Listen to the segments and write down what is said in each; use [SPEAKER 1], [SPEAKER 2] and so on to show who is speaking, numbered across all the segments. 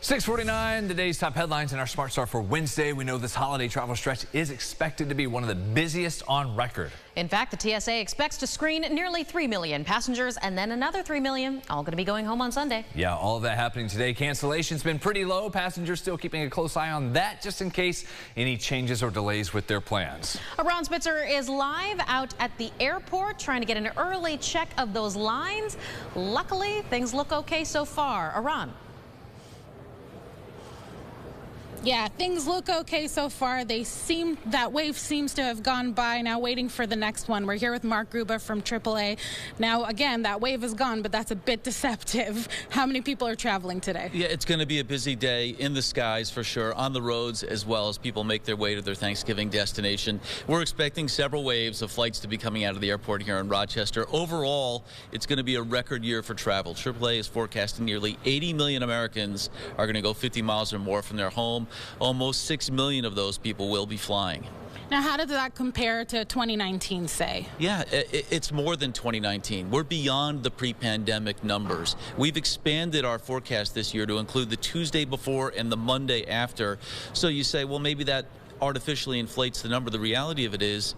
[SPEAKER 1] 6:49, today's top headlines in our Smart Start for Wednesday. We know this holiday travel stretch is expected to be one of the busiest on record.
[SPEAKER 2] In fact, the TSA expects to screen nearly 3 million passengers and then another 3 million, all going to be going home on Sunday.
[SPEAKER 1] Yeah, all of that happening today. Cancellations been pretty low. Passengers still keeping a close eye on that just in case any changes or delays with their plans.
[SPEAKER 2] Ron Spitzer is live out at the airport trying to get an early check of those lines. Luckily, things look okay so far. Ron.
[SPEAKER 3] Yeah, things look okay so far. That wave seems to have gone by. Now waiting for the next one. We're here with Mark Gruba from AAA. Now, again, that wave is gone, but that's a bit deceptive. How many people are traveling today?
[SPEAKER 4] Yeah, it's going to be a busy day in the skies for sure, on the roads as well as people make their way to their Thanksgiving destination. We're expecting several waves of flights to be coming out of the airport here in Rochester. Overall, it's going to be a record year for travel. AAA is forecasting nearly 80 million Americans are going to go 50 miles or more from their home. Almost 6 million of those people will be flying.
[SPEAKER 3] Now, how does that compare to 2019, say?
[SPEAKER 4] Yeah, it's more than 2019. We're beyond the pre-pandemic numbers. We've expanded our forecast this year to include the Tuesday before and the Monday after. So you say, well, maybe that artificially inflates the number. The reality of it is,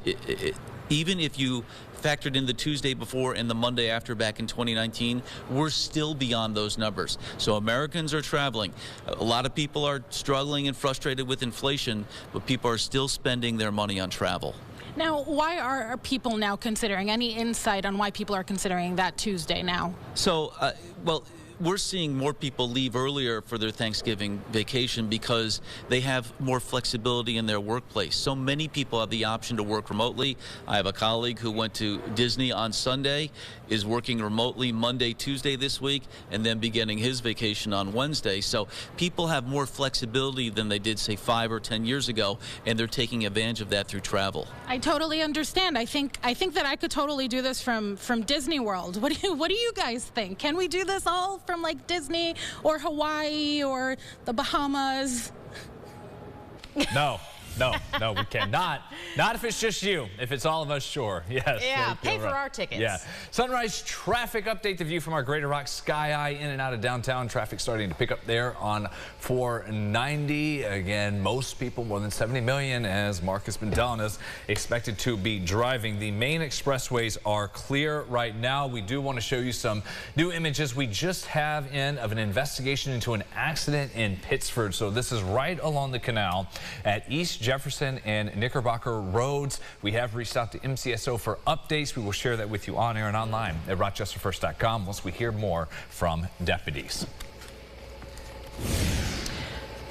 [SPEAKER 4] even if you factored in the Tuesday before and the Monday after back in 2019, we're still beyond those numbers. So Americans are traveling. A lot of people are struggling and frustrated with inflation, but people are still spending their money on travel.
[SPEAKER 3] Now, why are people now considering? Any insight on why people are considering that Tuesday now?
[SPEAKER 4] So, well, we're seeing more people leave earlier for their Thanksgiving vacation because they have more flexibility in their workplace. So many people have the option to work remotely. I have a colleague who went to Disney on Sunday, is working remotely Monday, Tuesday this week, and then beginning his vacation on Wednesday. So people have more flexibility than they did, say, 5 or 10 years ago, and they're taking advantage of that through travel.
[SPEAKER 3] I totally understand. I think that I could totally do this from Disney World. What do you guys think? Can we do this all from like Disney or Hawaii or the Bahamas?
[SPEAKER 1] No, we cannot. Not if it's just you. If it's all of us, sure. Yes.
[SPEAKER 2] Yeah, pay for our tickets.
[SPEAKER 1] Yeah. Sunrise traffic update. The view from our Greater Rock Sky Eye in and out of downtown. Traffic starting to pick up there on 490. Again, most people, more than 70 million, as Mark has been telling us, expected to be driving. The main expressways are clear right now. We do want to show you some new images we just have in of an investigation into an accident in Pittsford. So this is right along the canal at East Jefferson and Knickerbocker roads. We have reached out to MCSO for updates. We will share that with you on air and online at rochesterfirst.com once we hear more from deputies.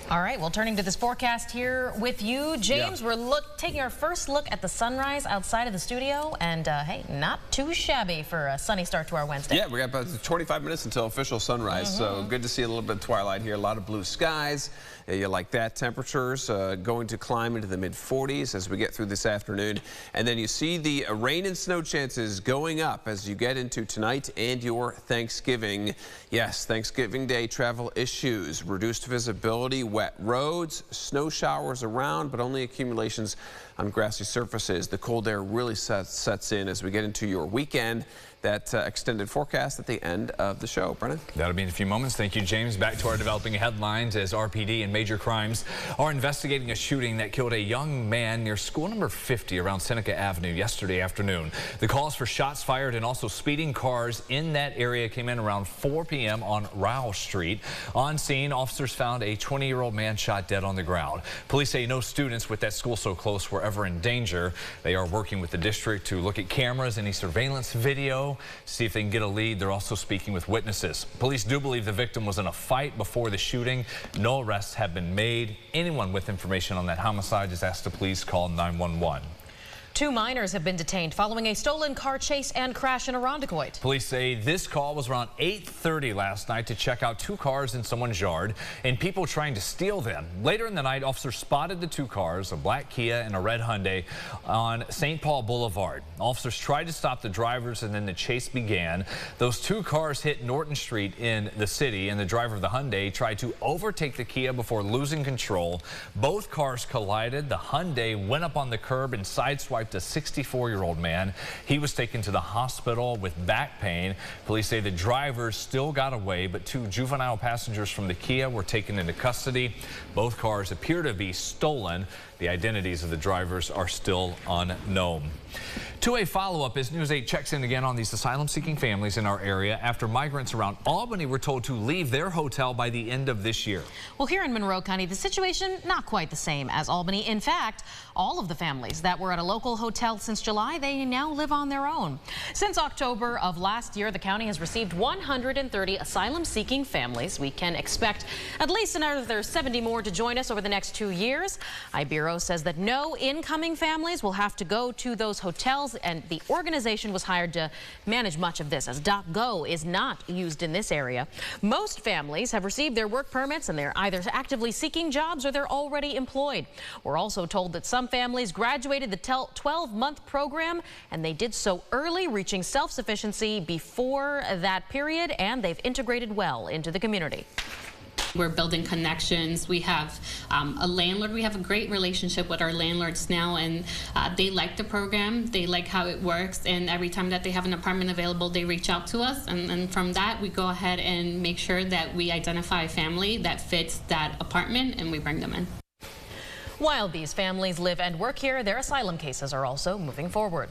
[SPEAKER 2] All right, well, turning to this forecast here with you, James,
[SPEAKER 1] Yeah.
[SPEAKER 2] we're taking our first look at the sunrise outside of the studio, and hey, not too shabby for a sunny start to our Wednesday.
[SPEAKER 5] Yeah, we got about 25 minutes until official sunrise, so good to see a little bit of twilight here. A lot of blue skies. You like that. Temperatures going to climb into the mid-40s as we get through this afternoon. And then you see the rain and snow chances going up as you get into tonight and your Thanksgiving. Yes, Thanksgiving Day travel issues. Reduced visibility, wet roads, snow showers around, but only accumulations on grassy surfaces. The cold air really sets in as we get into your weekend. That extended forecast at the end of the show. Brennan?
[SPEAKER 1] That'll be in a few moments. Thank you, James. Back to our developing headlines as RPD and Major Crimes are investigating a shooting that killed a young man near school number 50 around Seneca Avenue yesterday afternoon. The calls for shots fired and also speeding cars in that area came in around 4 p.m. on Rowell Street. On scene, officers found a 20-year-old man shot dead on the ground. Police say no students with that school so close were ever in danger. They are working with the district to look at cameras, any surveillance video, see if they can get a lead. They're also speaking with witnesses. Police do believe the victim was in a fight before the shooting. No arrests have been made. Anyone with information on that homicide is asked to please call 911.
[SPEAKER 2] 2 minors have been detained following a stolen car chase and crash in Irondequoit.
[SPEAKER 1] Police say this call was around 8:30 last night to check out 2 cars in someone's yard and people trying to steal them. Later in the night, officers spotted the 2 cars, a black Kia and a red Hyundai, on St. Paul Boulevard. Officers tried to stop the drivers and then the chase began. Those 2 cars hit Norton Street in the city and the driver of the Hyundai tried to overtake the Kia before losing control. Both cars collided. The Hyundai went up on the curb and sideswiped striped a 64-year-old man. He was taken to the hospital with back pain. Police say the driver still got away, but 2 juvenile passengers from the Kia were taken into custody. Both cars appear to be stolen. The identities of the drivers are still unknown. To a follow-up, as News 8 checks in again on these asylum-seeking families in our area after migrants around Albany were told to leave their hotel by the end of this year.
[SPEAKER 2] Well, here in Monroe County, the situation not quite the same as Albany. In fact, all of the families that were at a local hotel since July, they now live on their own. Since October of last year, the county has received 130 asylum-seeking families. We can expect at least another 70 more to join us over the next 2 years. IBURO says that no incoming families will have to go to those hotels, and the organization was hired to manage much of this, as DocGo is not used in this area. Most families have received their work permits, and they're either actively seeking jobs or they're already employed. We're also told that some families graduated the 12-month program, and they did so early, reaching self-sufficiency before that period, and they've integrated well into the community.
[SPEAKER 6] We're building connections. We have a landlord. We have a great relationship with our landlords now, and they like the program. They like how it works, and every time that they have an apartment available, they reach out to us, and from that, we go ahead and make sure that we identify a family that fits that apartment, and we bring them in.
[SPEAKER 2] While these families live and work here, their asylum cases are also moving forward.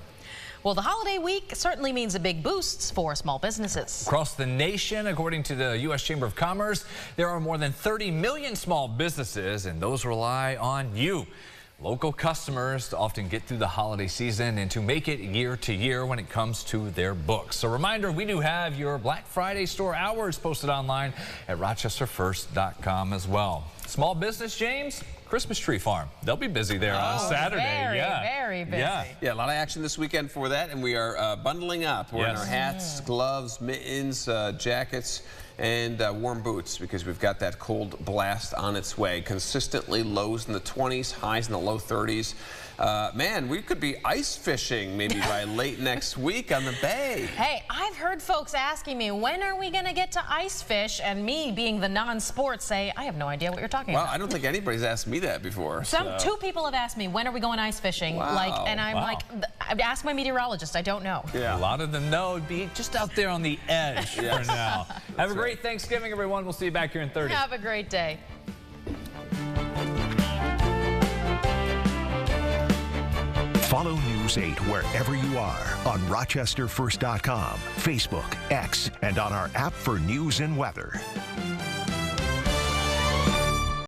[SPEAKER 2] Well, the holiday week certainly means a big boost for small businesses.
[SPEAKER 1] Across the nation, according to the U.S. Chamber of Commerce, there are more than 30 million small businesses, and those rely on you, local customers, to often get through the holiday season and to make it year to year when it comes to their books. A reminder, we do have your Black Friday store hours posted online at rochesterfirst.com as well. Small business, James? Christmas Tree Farm. They'll be busy there on Saturday.
[SPEAKER 2] Very busy.
[SPEAKER 5] Yeah, a lot of action this weekend for that, and we are bundling up. We're in our hats, gloves, mittens, jackets, and warm boots, because we've got that cold blast on its way. Consistently lows in the 20s, highs in the low 30s. Man, we could be ice fishing maybe by late next week on the bay.
[SPEAKER 2] Hey, I've heard folks asking me, when are we going to get to ice fish? And me, being the non-sport, say, I have no idea what you're talking about.
[SPEAKER 5] Well, I don't think anybody's asked me that before.
[SPEAKER 2] Two people have asked me, when are we going ice fishing?
[SPEAKER 5] Wow.
[SPEAKER 2] And I'm like, ask my meteorologist, I don't know.
[SPEAKER 1] Yeah. A lot of them know it'd be just out there on the edge for now. Have a great Thanksgiving, everyone. We'll see you back here in 30.
[SPEAKER 2] Have a great day.
[SPEAKER 7] Follow News 8 wherever you are on rochesterfirst.com, Facebook, X, and on our app for news and weather.